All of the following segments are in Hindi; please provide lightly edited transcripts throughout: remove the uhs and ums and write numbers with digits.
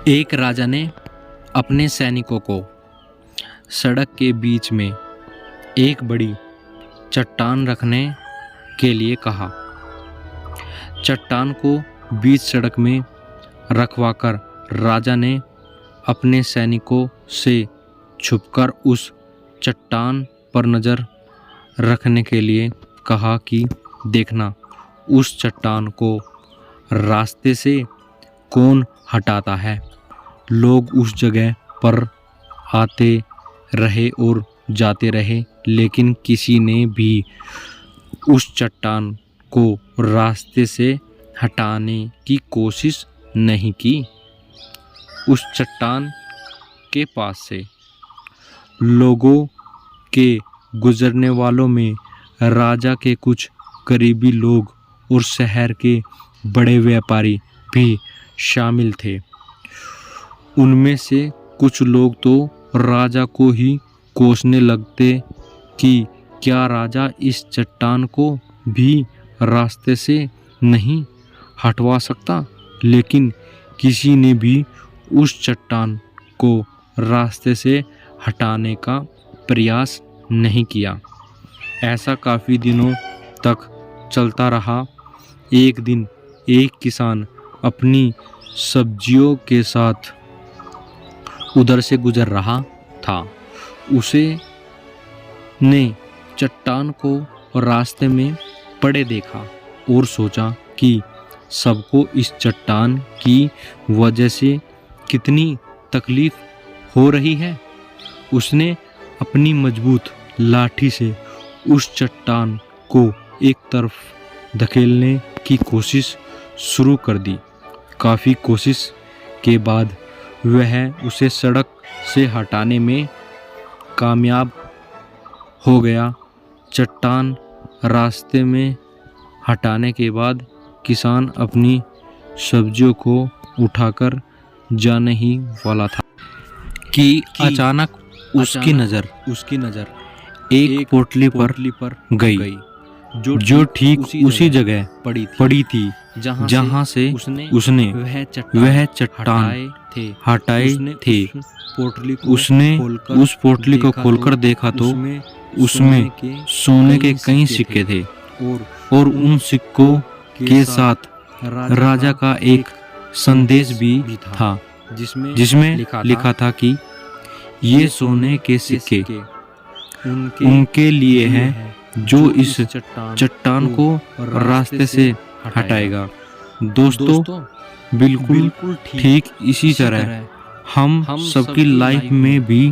एक राजा ने अपने सैनिकों को सड़क के बीच में एक बड़ी चट्टान रखने के लिए कहा। चट्टान को बीच सड़क में रखवाकर राजा ने अपने सैनिकों से छुपकर उस चट्टान पर नज़र रखने के लिए कहा कि देखना, उस चट्टान को रास्ते से कौन हटाता है। लोग उस जगह पर आते रहे और जाते रहे, लेकिन किसी ने भी उस चट्टान को रास्ते से हटाने की कोशिश नहीं की। उस चट्टान के पास से लोगों के गुजरने वालों में राजा के कुछ करीबी लोग और शहर के बड़े व्यापारी भी शामिल थे। उनमें से कुछ लोग तो राजा को ही कोसने लगते कि क्या राजा इस चट्टान को भी रास्ते से नहीं हटवा सकता, लेकिन किसी ने भी उस चट्टान को रास्ते से हटाने का प्रयास नहीं किया। ऐसा काफ़ी दिनों तक चलता रहा। एक दिन एक किसान अपनी सब्जियों के साथ उधर से गुजर रहा था। उसे ने चट्टान को रास्ते में पड़े देखा और सोचा कि सबको इस चट्टान की वजह से कितनी तकलीफ हो रही है। उसने अपनी मजबूत लाठी से उस चट्टान को एक तरफ धकेलने की कोशिश शुरू कर दी। काफ़ी कोशिश के बाद वह उसे सड़क से हटाने में कामयाब हो गया। चट्टान रास्ते में हटाने के बाद किसान अपनी सब्जियों को उठाकर जाने ही वाला था कि अचानक उसकी नज़र एक पोटली पर गई, जो ठीक उसी जगह पड़ी थी जहाँ से उसने वह चट्टान हटाए थे। उसने उस पोटली को खोलकर देखा तो उसमें सोने के कई सिक्के थे और उन सिक्कों के साथ राजा का एक संदेश भी था, जिसमें लिखा था कि ये सोने के सिक्के उनके लिए हैं जो इस चट्टान को रास्ते से हटाएगा। दोस्तों, बिल्कुल ठीक इसी तरह हम सबकी लाइफ में भी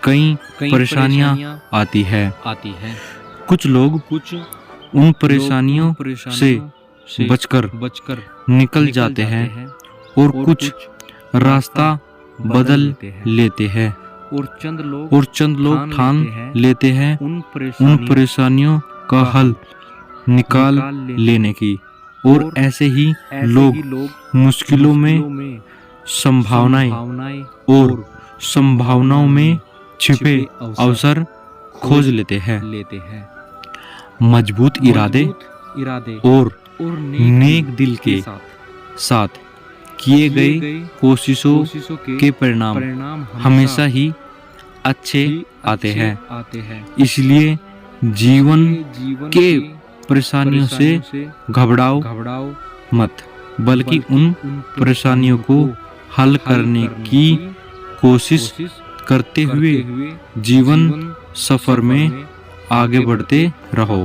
कई परेशानियां आती है। कुछ लोग उन परेशानियों से बचकर निकल जाते हैं और कुछ रास्ता बदल लेते हैं और चंद लोग ठान लेते हैं उन परेशानियों का हल निकाल लेने की। और ऐसे ही लोग मुश्किलों में संभावनाओं में छिपे अवसर खोज लेते हैं। मजबूत इरादे और नेक दिल के साथ किए गए कोशिशों के परिणाम हमेशा ही अच्छे आते हैं। इसलिए जीवन के परेशानियों से घबराओ मत, बल्कि उन परेशानियों को हल करने की कोशिश करते हुए जीवन सफर में आगे बढ़ते रहो।